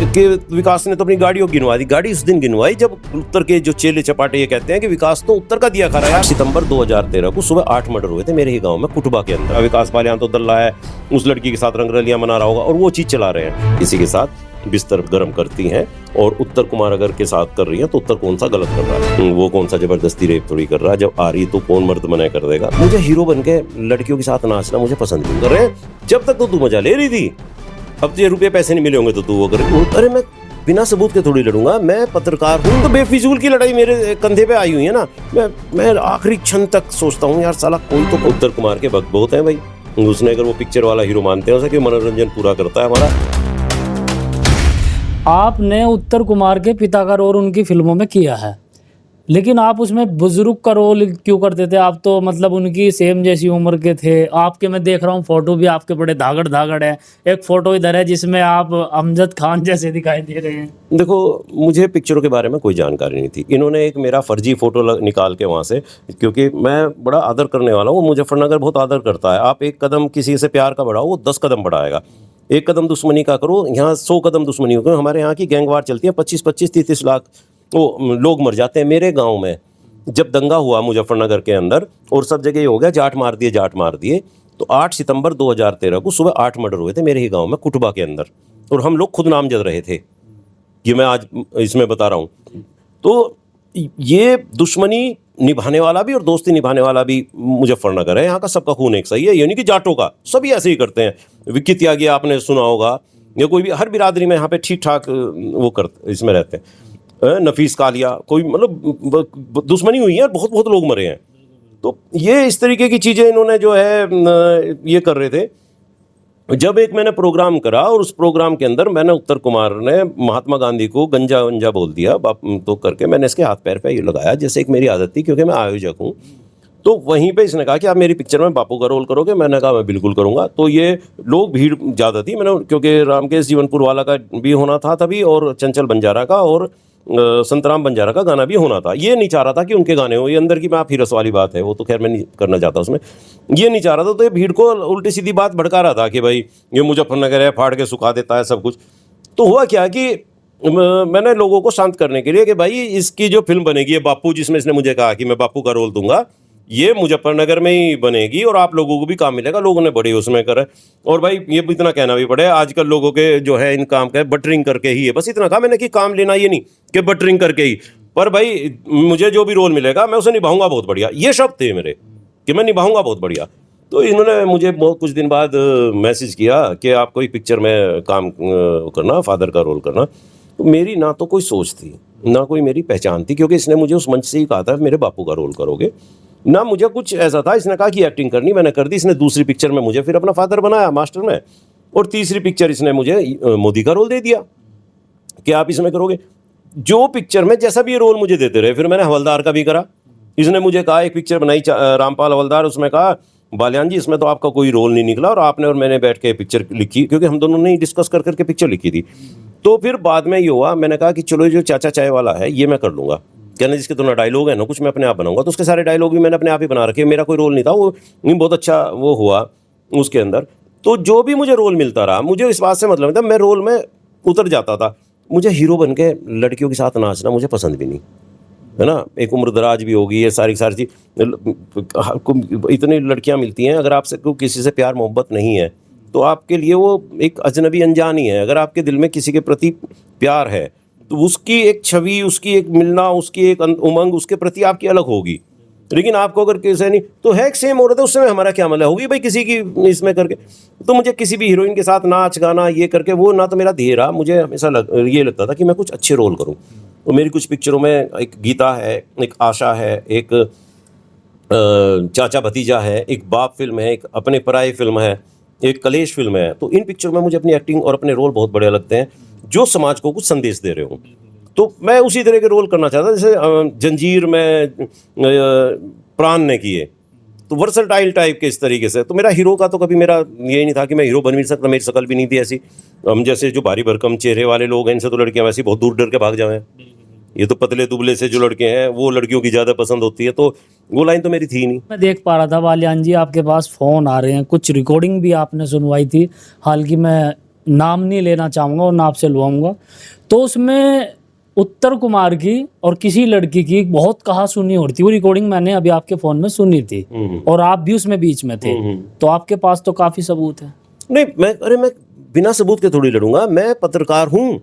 कि विकास ने तो अपनी गाड़ियों गिनवा दी। गाड़ी उस दिन गिनवाई जब उत्तर के जो चेले चपाटे ये कहते हैं कि विकास तो उत्तर का दिया खा रहा है। सितंबर 2013 को सुबह 8 मर्डर हुए थे मेरे ही गांव में कुटुबा के अंदर। विकास वाले तो दल्ला है, उस लड़की के साथ रंगरलियां मना रहा होगा और वो चीज चला रहे हैं। किसी के साथ बिस्तर गर्म करती हैं और उत्तर कुमार अगर के साथ कर रही है तो उत्तर कौन सा गलत कर रहा है, वो कौन सा जबरदस्ती रेप थोड़ी कर रहा है। जब आ रही तो कौन मर्द मना कर देगा। मुझे हीरो बन के लड़कियों के साथ नाचना मुझे पसंद नहीं कर रहे। जब तक तो तू मजा ले रही थी, अब तुझे रुपये पैसे नहीं मिले होंगे तो तू वो कर। अरे मैं बिना सबूत के थोड़ी लड़ूंगा, मैं पत्रकार हूँ। तो बेफिजूल की लड़ाई मेरे कंधे पे आई हुई है ना। मैं आखिरी क्षण तक सोचता हूँ यार साला कोई तो उत्तर कुमार के भक्त बहुत है भाई। उसने अगर वो पिक्चर वाला हीरो मानते हैं उसे कि मनोरंजन पूरा करता है हमारा। आपने उत्तर कुमार के पिता का रोल उनकी फिल्मों में किया है, लेकिन आप उसमें बुजुर्ग का रोल क्यों करते थे? आप तो मतलब उनकी सेम जैसी उम्र के थे। आपके मैं देख रहा हूँ फोटो भी आपके बड़े धागड़ धागड़ है। एक फोटो इधर है जिसमें आप अमजद खान जैसे दिखाई दे रहे हैं। देखो, मुझे पिक्चरों के बारे में कोई जानकारी नहीं थी। इन्होंने एक मेरा फर्जी फोटो निकाल के वहाँ से, क्योंकि मैं बड़ा आदर करने वाला हूँ, मुजफ्फरनगर बहुत आदर करता है। आप एक कदम किसी से प्यार का बढ़ाओ, वो 10 कदम बढ़ाएगा। एक कदम दुश्मनी का करो, यहाँ 100 कदम दुश्मनी हो। हमारे यहाँ की गैंगवार चलती है, 25-25, 30-30 लाख वो लोग मर जाते हैं। मेरे गांव में जब दंगा हुआ मुजफ्फरनगर के अंदर और सब जगह ये हो गया जाट मार दिए, तो 8 सितंबर 2013 को सुबह 8 मर्डर हुए थे मेरे ही गांव में कुटुबा के अंदर, और हम लोग खुद नामजद रहे थे। ये मैं आज इसमें बता रहा हूँ। तो ये दुश्मनी निभाने वाला भी और दोस्ती निभाने वाला भी मुजफ्फरनगर है। यहाँ का सबका खून एक सही है, ये नहीं कि जाटों का, सभी ऐसे ही करते हैं। विक्की त्यागी आपने सुना होगा, या कोई भी, हर बिरादरी में यहाँ पे ठीक ठाक वो करते इसमें रहते हैं। नफीस कालिया, कोई मतलब दुश्मनी हुई है, बहुत बहुत लोग मरे हैं। तो ये इस तरीके की चीज़ें इन्होंने जो है ये कर रहे थे। जब एक मैंने प्रोग्राम करा और उस प्रोग्राम के अंदर मैंने उत्तर कुमार ने महात्मा गांधी को गंजा वंजा बोल दिया तो करके मैंने इसके हाथ पैर पे ये लगाया, जैसे एक मेरी आदत थी, क्योंकि मैं आयोजक हूँ। तो वहीं पे इसने कहा कि आप मेरी पिक्चर में बापू का रोल करोगे। मैंने कहा मैं बिल्कुल करूँगा। तो ये लोग भीड़ ज़्यादा थी, मैंने क्योंकि रामकेश जीवनपुर वाला का भी होना था तभी, और चंचल बंजारा का और संतराम बंजारा का गाना भी होना था। ये नहीं चाह रहा था कि उनके गाने हो, ये अंदर की माँ फिरस वाली बात है, वो तो खैर मैं नहीं करना चाहता उसमें। ये नहीं चाह रहा था, तो ये भीड़ को उल्टी सीधी बात भड़का रहा था कि भाई ये मुजफ्फरनगर है, फाड़ के सुखा देता है सब कुछ। तो हुआ क्या कि मैंने लोगों को शांत करने के लिए कि भाई इसकी जो फिल्म बनेगी, ये बापू जिसमें इसने मुझे कहा कि मैं बापू का रोल दूंगा, ये मुजफ्फरनगर में ही बनेगी और आप लोगों को भी काम मिलेगा। लोगों ने बड़ी उसमें करे। और भाई ये इतना कहना भी पड़े, आजकल लोगों के जो है इन काम का बटरिंग करके ही है, बस इतना कहा मैंने कि काम लेना ये नहीं कि बटरिंग करके ही, पर भाई मुझे जो भी रोल मिलेगा मैं उसे निभाऊंगा बहुत बढ़िया। ये शब्द थे मेरे कि मैं निभाऊंगा बहुत बढ़िया। तो इन्होंने मुझे बहुत कुछ दिन बाद मैसेज किया कि आप कोई पिक्चर में काम करना, फादर का रोल करना। तो मेरी ना तो कोई सोच थी ना कोई मेरी पहचान थी, क्योंकि इसने मुझे उस मंच से ही कहा था मेरे बापू का रोल करोगे ना। मुझे कुछ ऐसा था, इसने कहा कि एक्टिंग करनी, मैंने कर दी। इसने दूसरी पिक्चर में मुझे फिर अपना फादर बनाया मास्टर में, और तीसरी पिक्चर इसने मुझे मोदी का रोल दे दिया कि आप इसमें करोगे। जो पिक्चर में जैसा भी ये रोल मुझे देते रहे। फिर मैंने हवलदार का भी करा। इसने मुझे कहा, एक पिक्चर बनाई रामपाल हवलदार, उसमें कहा बालियान जी इसमें तो आपका कोई रोल नहीं निकला, और आपने और मैंने बैठ के पिक्चर लिखी, क्योंकि हम दोनों ने ही डिस्कस कर करके पिक्चर लिखी थी। तो फिर बाद में ये हुआ, मैंने कहा कि चलो जो चाचा चाय वाला है ये मैं कर लूँगा। कहना जिसके तो ना डायलॉग है ना कुछ, मैं अपने आप बनाऊंगा। तो उसके सारे डायलॉग भी मैंने अपने आप ही बना रखे, मेरा कोई रोल नहीं था। वो बहुत अच्छा वो हुआ उसके अंदर। तो जो भी मुझे रोल मिलता रहा, मुझे इस बात से मतलब नहीं था, मैं रोल में उतर जाता था। मुझे हीरो बन के लड़कियों के साथ नाचना मुझे पसंद भी नहीं है ना। एक उम्र दराज भी होगी, ये सारी चीज़, इतनी लड़कियां मिलती हैं, अगर आपसे किसी से प्यार मोहब्बत नहीं है तो आपके लिए वो एक अजनबी अनजान ही है। अगर आपके दिल में किसी के प्रति प्यार है तो उसकी एक छवि, उसकी एक मिलना, उसकी एक उमंग उसके प्रति आपकी अलग होगी। लेकिन आपको अगर किसी नहीं तो है एक सेम हो रहा था, उसमें हमारा क्या मतलब होगी भाई किसी की इसमें करके। तो मुझे किसी भी हीरोइन के साथ नाच गाना ये करके वो ना तो मेरा ध्येय रहा। मुझे हमेशा ये लगता था कि मैं कुछ अच्छे रोल करूं। तो मेरी कुछ पिक्चरों में एक गीता है, एक आशा है, एक चाचा भतीजा है, एक बाप फिल्म है, एक अपने पराये फिल्म है, एक कलेश फिल्म है। तो इन पिक्चरों में मुझे अपनी एक्टिंग और अपने रोल बहुत बढ़िया लगते हैं, जो समाज को कुछ संदेश दे रहे हो। तो मैं उसी तरह के रोल करना चाहता, जैसे जंजीर में प्राण ने किए, तो वर्सटाइल टाइप के इस तरीके से। तो मेरा हीरो का तो कभी मेरा ये नहीं था कि मैं हीरो बन भी सकता, मेरी शक्ल भी नहीं थी ऐसी। हम जैसे जो भारी भरकम चेहरे वाले लोग हैं, इनसे तो लड़कियां वैसे बहुत दूर डर के भाग जाए। ये तो पतले दुबले से जो लड़के हैं वो लड़कियों की ज़्यादा पसंद होती है, तो वो लाइन तो मेरी थी नहीं। मैं देख पा रहा था बालियान जी आपके पास फ़ोन आ रहे हैं, कुछ रिकॉर्डिंग भी आपने सुनवाई थी हाल की में नाम नहीं लेना चाहूँगा और ना आपसे लुभाऊंगा, तो उसमें उत्तर कुमार की और किसी लड़की की बहुत कहा सुनी हो रही थी। वो रिकॉर्डिंग मैंने अभी आपके फ़ोन में सुनी थी और आप भी उसमें बीच में थे, तो आपके पास तो काफ़ी सबूत है। नहीं, मैं बिना सबूत के थोड़ी लड़ूंगा। मैं पत्रकार हूँ।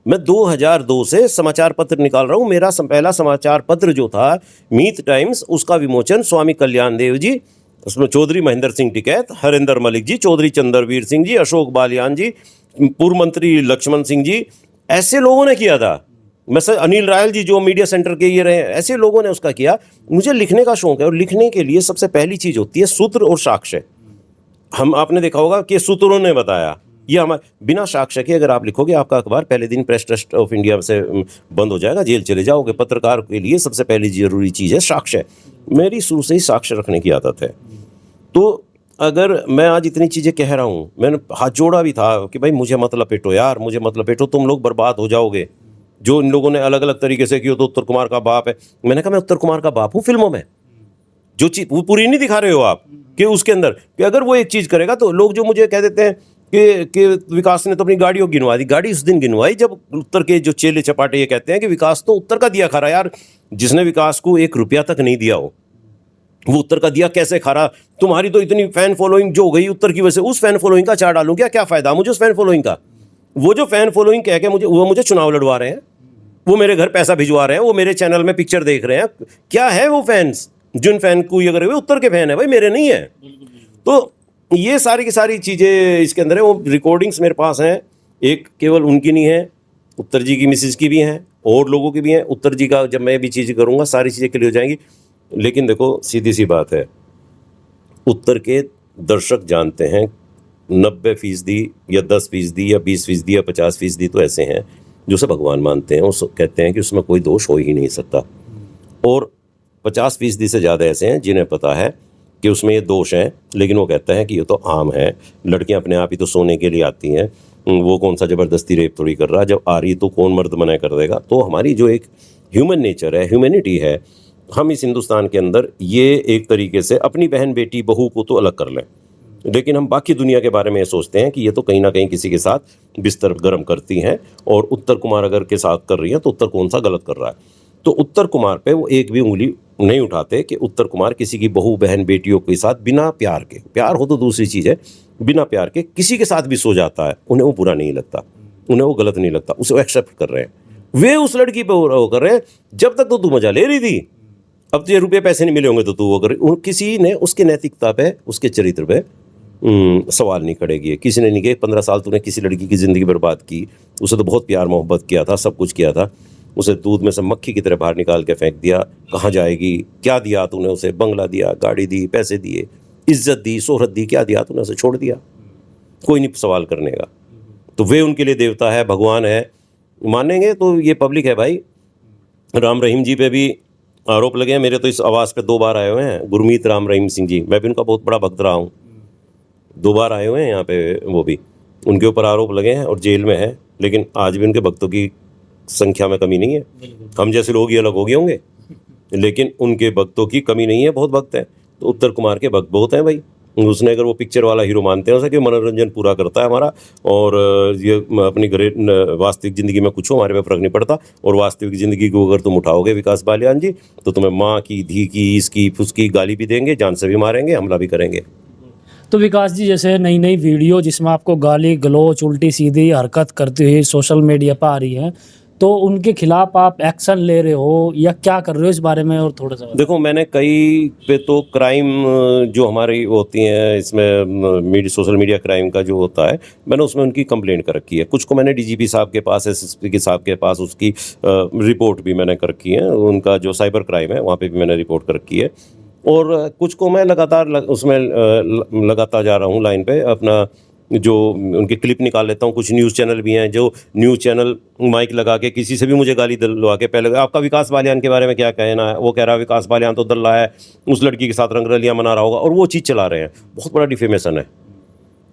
मैं 2002 से समाचार पत्र निकाल रहा हूँ। मेरा पहला समाचार पत्र जो था मीत टाइम्स, उसका विमोचन स्वामी कल्याण देव जी, उसमें चौधरी महेंद्र सिंह टिकैत, हरिंदर मलिक जी, चौधरी चंद्रवीर सिंह जी, अशोक बालियान जी, पूर्व मंत्री लक्ष्मण सिंह जी, ऐसे लोगों ने किया था। मैं सर अनिल रायल जी जो मीडिया सेंटर के ये रहे, ऐसे लोगों ने उसका किया। मुझे लिखने का शौक है और लिखने के लिए सबसे पहली चीज़ होती है सूत्र और साक्ष्य। आपने देखा होगा कि सूत्रों ने बताया, ये हमारे बिना साक्ष्य के अगर आप लिखोगे, आपका अखबार पहले दिन प्रेस ट्रस्ट ऑफ इंडिया से बंद हो जाएगा, जेल चले जाओगे। पत्रकार के लिए सबसे पहली जरूरी चीज़ है साक्ष्य। मेरी शुरू से ही साक्ष्य रखने की आदत है। तो अगर मैं आज इतनी चीज़ें कह रहा हूँ, मैंने हाथ जोड़ा भी था कि भाई मुझे मत लपेटो यार, मुझे मत लपेटो, तुम लोग बर्बाद हो जाओगे। जो इन लोगों ने अलग अलग तरीके से किया, तो उत्तर कुमार का बाप है। मैंने कहा मैं उत्तर कुमार का बाप हूँ फिल्मों में। जो चीज़ वो पूरी नहीं दिखा रहे हो आप, कि उसके अंदर कि अगर वो एक चीज़ करेगा, तो लोग जो मुझे कह देते हैं कि विकास ने तो अपनी गाड़ियों गिनवा दी। गाड़ी उस दिन गिनवाई जब उत्तर के जो चेले चपाटे ये कहते हैं कि विकास तो उत्तर का दिया खा रहा। यार, जिसने विकास को 1 रुपया तक नहीं दिया हो, वो उत्तर का दिया कैसे खा रहा? तुम्हारी तो इतनी फैन फॉलोइंग जो हो गई उत्तर की वजह से, उस फैन फॉलोइंग का चार डालूं क्या फ़ायदा मुझे उस फैन फॉलोइंग का? वो जो फैन फॉलोइंग कह के मुझे चुनाव लड़वा रहे हैं, वो मेरे घर पैसा भिजवा रहे हैं, वो मेरे चैनल में पिक्चर देख रहे हैं, क्या है वो फैंस? जिन फैन को ये करे हुए उत्तर के फैन है भाई, मेरे नहीं है। तो ये सारी की सारी चीज़ें इसके अंदर है। वो रिकॉर्डिंग्स मेरे पास हैं, एक केवल उनकी नहीं है, उत्तर जी की मिसेज की भी हैं और लोगों की भी हैं। उत्तर जी का जब मैं भी चीज़ करूँगा सारी चीज़ें क्लियर हो जाएंगी। लेकिन देखो, सीधी सी बात है, उत्तर के दर्शक जानते हैं 90% या 10% या 20% या 50% तो ऐसे हैं जो उसे भगवान मानते हैं। वो कहते हैं कि उसमें कोई दोष हो ही नहीं सकता। और 50% से ज़्यादा ऐसे हैं जिन्हें पता है कि उसमें ये दोष हैं, लेकिन वो कहता है कि ये तो आम है, लड़कियां अपने आप ही तो सोने के लिए आती हैं, वो कौन सा ज़बरदस्ती रेप थोड़ी कर रहा, जब आ रही तो कौन मर्द मना कर देगा। तो हमारी जो एक ह्यूमन नेचर है, ह्यूमैनिटी है, हम इस हिंदुस्तान के अंदर ये एक तरीके से अपनी बहन बेटी बहू को तो अलग कर लें, लेकिन हम बाकी दुनिया के बारे में ये सोचते हैं कि ये तो कहीं ना कहीं किसी के साथ बिस्तर गर्म करती हैं, और उत्तर कुमार अगर के साथ कर रही हैं तो उत्तर कौन सा गलत कर रहा है। तो उत्तर कुमार पे वो एक भी उंगली नहीं उठाते कि उत्तर कुमार किसी की बहू बहन बेटियों के साथ बिना प्यार के, प्यार हो तो दूसरी चीज़ है, बिना प्यार के किसी के साथ भी सो जाता है, उन्हें वो बुरा नहीं लगता, उन्हें वो गलत नहीं लगता, उसे वो एक्सेप्ट कर रहे हैं। वे उस लड़की पे वो कर रहे हैं, जब तक तो तू मजा ले रही थी, अब तुझे रुपये पैसे नहीं मिले होंगे तो तू वो कर रही। किसी ने उसके नैतिकता पे, उसके चरित्र पे सवाल नहीं खड़े किए। किसी ने नहीं किया 15 साल तूने किसी लड़की की ज़िंदगी बर्बाद की, उसे तो बहुत प्यार मोहब्बत किया था, सब कुछ किया था, उसे दूध में से मक्खी की तरह बाहर निकाल के फेंक दिया। कहाँ जाएगी? क्या दिया तूने उसे? बंगला दिया, गाड़ी दी, पैसे दिए, इज्जत दी, शोहरत दी, क्या दिया तूने? उसे छोड़ दिया, कोई नहीं सवाल करने का। तो वे उनके लिए देवता है, भगवान है, मानेंगे तो ये पब्लिक है भाई। राम रहीम जी पे भी आरोप लगे हैं, मेरे तो इस आवाज़ पे 2 बार आए हुए हैं, गुरमीत राम रहीम सिंह जी, मैं भी उनका बहुत बड़ा भक्त रहा हूँ, 2 बार आए हुए हैं यहाँ पे, वो भी उनके ऊपर आरोप लगे हैं और जेल में है, लेकिन आज भी उनके भक्तों की संख्या में कमी नहीं है। हम जैसे लोग ही अलग हो गए होंगे, लेकिन उनके भक्तों की कमी नहीं है, बहुत भक्त हैं। तो उत्तर कुमार के भक्त बहुत हैं भाई। उसने अगर वो पिक्चर वाला हीरो मानते हैं उसे कि मनोरंजन पूरा करता है हमारा, और ये अपनी वास्तविक ज़िंदगी में कुछ हो हमारे पे फ़र्क नहीं पड़ता। और वास्तविक ज़िंदगी को अगर तुम उठाओगे विकास बालियान जी, तो तुम्हें माँ की, धी की, इसकी फुसकी गाली भी देंगे, जान से भी मारेंगे, हमला भी करेंगे। तो विकास जी, जैसे नई नई वीडियो जिसमें आपको गाली गलौच उल्टी सीधी हरकत करती हुई सोशल मीडिया पर आ रही है, तो उनके खिलाफ आप एक्शन ले रहे हो या क्या कर रहे हो, इस बारे में और थोड़ा सा देखो, मैंने कई पे तो क्राइम जो हमारी होती हैं, इसमें सोशल मीडिया क्राइम का जो होता है, मैंने उसमें उनकी कंप्लेंट कर रखी है। कुछ को मैंने डीजीपी साहब के पास, एसएसपी के साहब के पास उसकी रिपोर्ट भी मैंने कर रखी है। उनका जो साइबर क्राइम है वहाँ पे भी मैंने रिपोर्ट कर रखी है। और कुछ को मैं लगातार उसमें लगाता जा रहा हूँ लाइन पे, अपना जो उनके क्लिप निकाल लेता हूँ। कुछ न्यूज़ चैनल भी हैं जो न्यूज़ चैनल माइक लगा के किसी से भी मुझे गाली दिलवा के, पहले आपका विकास बालियान के बारे में क्या कहना है, वो कह रहा है विकास बालियान तो दल्ला है, उस लड़की के साथ रंगरलियाँ मना रहा होगा, और वो चीज़ चला रहे हैं। बहुत बड़ा डिफेमेशन है।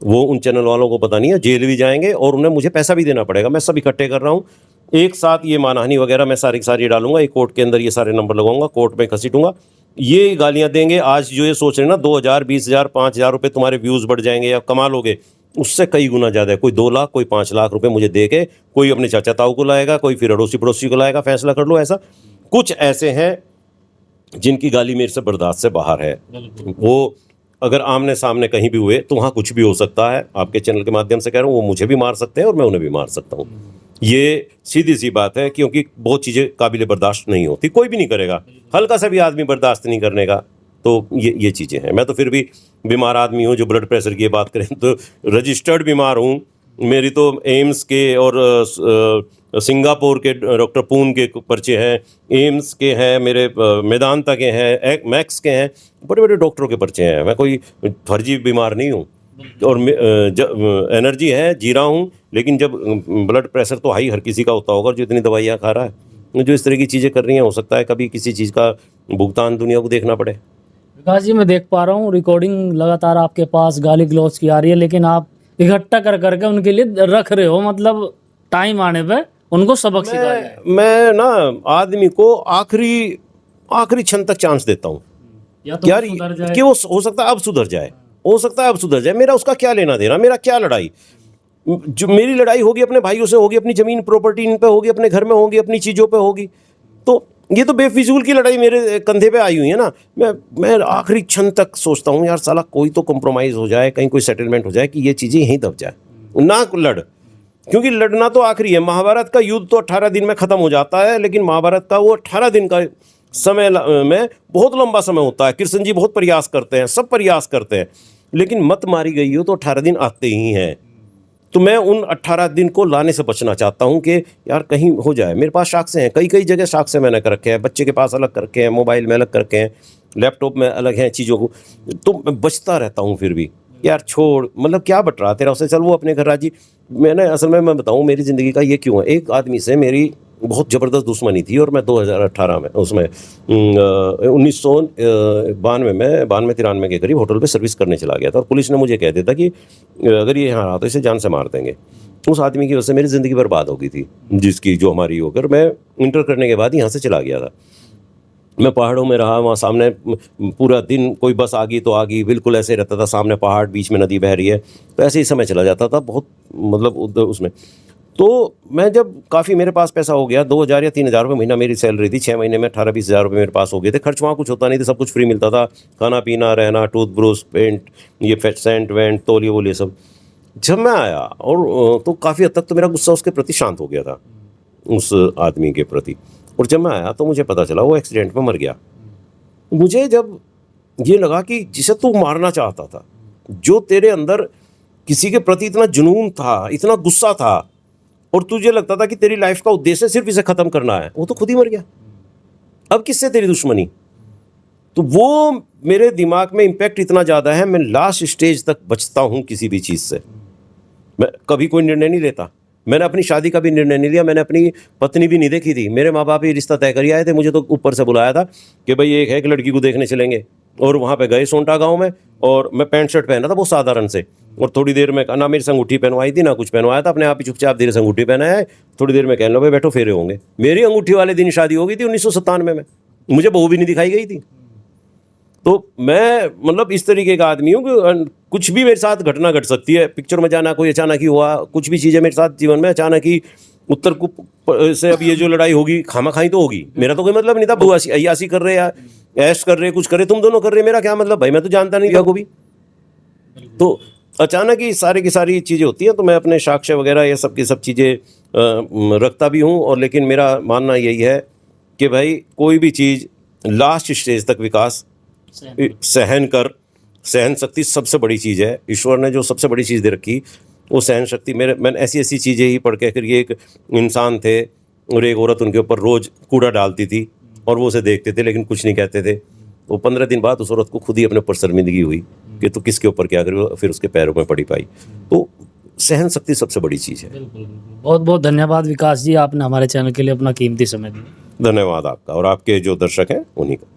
वो उन चैनल वालों को पता नहीं है, जेल भी जाएंगे और उन्हें मुझे पैसा भी देना पड़ेगा। मैं सब इकट्ठे कर रहा हूँ एक साथ, ये मानहानि वगैरह मैं सारी की सारी डालूंगा, एक कोर्ट के अंदर ये सारे नंबर लगाऊंगा, कोर्ट में घसीटूंगा। ये गालियाँ देंगे आज जो ये सोच रहे हैं ना 2000, 20,000, 5,000 रुपये तुम्हारे व्यूज़ बढ़ जाएंगे या कमा लोगे, उससे कई गुना ज़्यादा है। कोई 2 लाख, कोई 5 लाख रुपए मुझे दे के कोई अपने चाचा ताऊ को लाएगा, कोई फिर अड़ोसी पड़ोसी को लाएगा, फैसला कर लो ऐसा। कुछ ऐसे हैं जिनकी गाली मेरे से बर्दाश्त से बाहर है। वो अगर आमने सामने कहीं भी हुए तो वहाँ कुछ भी हो सकता है। आपके चैनल के माध्यम से कह रहा हूँ, वो मुझे भी मार सकते हैं और मैं उन्हें भी मार सकता हूँ। ये सीधी सी बात है, क्योंकि बहुत चीज़ें काबिल बर्दाश्त नहीं होती, कोई भी नहीं करेगा, हल्का सा भी आदमी बर्दाश्त नहीं करने का। तो ये चीज़ें हैं। मैं तो फिर भी बीमार आदमी हूँ। जो ब्लड प्रेशर की बात करें तो रजिस्टर्ड बीमार हूँ। मेरी तो एम्स के और सिंगापुर के डॉक्टर पून के पर्चे हैं, एम्स के हैं, मेरे मेदांता के हैं, मैक्स के हैं, बड़े बड़े डॉक्टरों के पर्चे हैं। मैं कोई फर्जी बीमार नहीं हूँ। और एनर्जी है, जी रहा हूँ। लेकिन जब ब्लड प्रेशर तो हाई हर किसी का होता होगा जो इतनी दवाइयाँ खा रहा है। जो इस तरह की चीज़ें कर रही हैं, हो सकता है कभी किसी चीज़ का भुगतान दुनिया को देखना पड़े। विकास जी, मैं देख पा रहा हूँ रिकॉर्डिंग लगातार आपके पास गाली गलौज की आ रही है, लेकिन आप इकट्ठा कर करके उनके लिए रख रहे हो, मतलब टाइम आने पे उनको सबक सिखा जाए। मैं ना आदमी को आखिरी क्षण तक चांस देता हूँ या तो यार, सुधर जाए। कि वो हो सकता है अब सुधर जाए, हो सकता है अब सुधर जाए। मेरा उसका क्या लेना देना, मेरा क्या लड़ाई। जो मेरी लड़ाई होगी अपने भाइयों से होगी, अपनी ज़मीन प्रॉपर्टी इन पे होगी, अपने घर में होगी, अपनी चीज़ों पे होगी। तो ये तो बेफिजूल की लड़ाई मेरे कंधे पे आई हुई है ना। मैं आखिरी क्षण तक सोचता हूँ यार साला कोई तो कॉम्प्रोमाइज़ हो जाए, कहीं कोई सेटलमेंट हो जाए कि ये चीज़ें यहीं दब जाए, ना लड़। क्योंकि लड़ना तो आखिरी है। महाभारत का युद्ध तो 18 दिन में ख़त्म हो जाता है, लेकिन महाभारत का वो 18 दिन का समय में बहुत लंबा समय होता है। कृष्ण जी बहुत प्रयास करते हैं, सब प्रयास करते हैं, लेकिन मत मारी गई हो तो 18 दिन आते ही हैं। तो मैं उन 18 दिन को लाने से बचना चाहता हूं कि यार कहीं हो जाए। मेरे पास साक्ष्य हैं, कई जगह साक्ष्य मैंने कर रखे हैं, बच्चे के पास अलग कर रखे हैं, मोबाइल में अलग कर रखे हैं, लैपटॉप में अलग हैं चीज़ों को। तो मैं बचता रहता हूँ फिर भी। यार छोड़, मतलब क्या बट रहा तेरा, उससे चल वो अपने घर राजी। मैंने असल में मैं बताऊँ मेरी ज़िंदगी का ये क्यों है। एक आदमी से मेरी बहुत ज़बरदस्त दुश्मनी थी और मैं 2018 में उसमें 1992 में 92-93 के करीब होटल पे सर्विस करने चला गया था। और पुलिस ने मुझे कह दिया था कि अगर ये यहाँ रहा तो इसे जान से मार देंगे। उस आदमी की वजह से मेरी ज़िंदगी बर्बाद हो गई थी, जिसकी जो हमारी होकर मैं इंटर करने के बाद यहाँ से चला गया था। मैं पहाड़ों में रहा, वहाँ सामने पूरा दिन कोई बस आ गई तो आ गई, बिल्कुल ऐसे रहता था। सामने पहाड़, बीच में नदी बह रही है, तो ऐसे ही समय चला जाता था बहुत, मतलब उसमें। तो मैं जब काफ़ी मेरे पास पैसा हो गया, 2000 या 3000 रुपये महीना मेरी सैलरी थी, 6 महीने में 18-20 हज़ार रुपये मेरे पास हो गए थे। खर्च वहाँ कुछ होता नहीं था, सब कुछ फ्री मिलता था, खाना पीना रहना, टूथब्रश, पेंट, ये सेंट वेंट, तौलिए वोलिए सब। जब मैं आया और तो काफ़ी हद तक तो मेरा गुस्सा उसके प्रति शांत हो गया था, उस आदमी के प्रति। और जब मैं आया तो मुझे पता चला वो एक्सीडेंट में मर गया। मुझे जब ये लगा कि जिसे तू मारना चाहता था, जो तेरे अंदर किसी के प्रति इतना जुनून था, इतना गुस्सा था, और तुझे लगता था कि तेरी लाइफ का उद्देश्य सिर्फ इसे ख़त्म करना है, वो तो खुद ही मर गया। अब किससे तेरी दुश्मनी। तो वो मेरे दिमाग में इम्पैक्ट इतना ज़्यादा है, मैं लास्ट स्टेज तक बचता हूँ किसी भी चीज़ से। मैं कभी कोई निर्णय नहीं लेता। मैंने अपनी शादी का भी निर्णय नहीं लिया, मैंने अपनी पत्नी भी नहीं देखी थी। मेरे माँ बाप ही रिश्ता तय कर आए थे, मुझे तो ऊपर से बुलाया था कि भाई एक है एक लड़की को देखने चलेंगे। और वहाँ पे गए सोंटा गांव में, और मैं पैंट शर्ट पहना था बहुत साधारण से। और थोड़ी देर में ना मेरी अंगूठी पहनवाई थी ना कुछ पहनवाया था, अपने आप ही चुपचाप धीरे से अंगूठी पहनाया है। थोड़ी देर में कहने लो भाई बैठो फेरे होंगे। मेरी अंगूठी वाले दिन शादी हो गई थी 1997 में। मुझे बहू भी नहीं दिखाई गई थी। तो मैं मतलब इस तरीके का आदमी हूँ कि कुछ भी मेरे साथ घटना घट सकती है। पिक्चर में जाना कोई अचानक ही हुआ, कुछ भी चीज़ें मेरे साथ जीवन में अचानक ही उत्तर से अब ये जो लड़ाई होगी खामा-खाई तो होगी। मेरा तो कोई मतलब नहीं था, बहू अय्यासी कर रहे या ऐश कर रहे, कुछ करे, तुम दोनों कर रहे, मेरा क्या मतलब भाई, मैं तो जानता नहीं था को भी। तो अचानक ही सारी की सारी चीज़ें होती हैं। तो मैं अपने साक्ष्य वगैरह ये सब की सब चीज़ें रखता भी हूँ। और लेकिन मेरा मानना यही है कि भाई कोई भी चीज़ लास्ट स्टेज तक विकास सहन कर। सहन शक्ति सबसे बड़ी चीज़ है। ईश्वर ने जो सबसे बड़ी चीज़ दे रखी वो सहन शक्ति। मैंने ऐसी चीज़ें ही पढ़ के, फिर ये एक इंसान थे और एक औरत उनके ऊपर रोज़ कूड़ा डालती थी और वो उसे देखते थे लेकिन कुछ नहीं कहते थे। वो 15 दिन बाद उस औरत को खुद ही अपने ऊपर शर्मिंदगी हुई कि तू किसके ऊपर क्या करी, फिर उसके पैरों में पड़ी पाई। तो सहन शक्ति सबसे बड़ी चीज़ है। बिल्कुल। बहुत बहुत धन्यवाद विकास जी, आपने हमारे चैनल के लिए अपना कीमती समय दिया। धन्यवाद आपका और आपके जो दर्शक हैं उन्हीं का।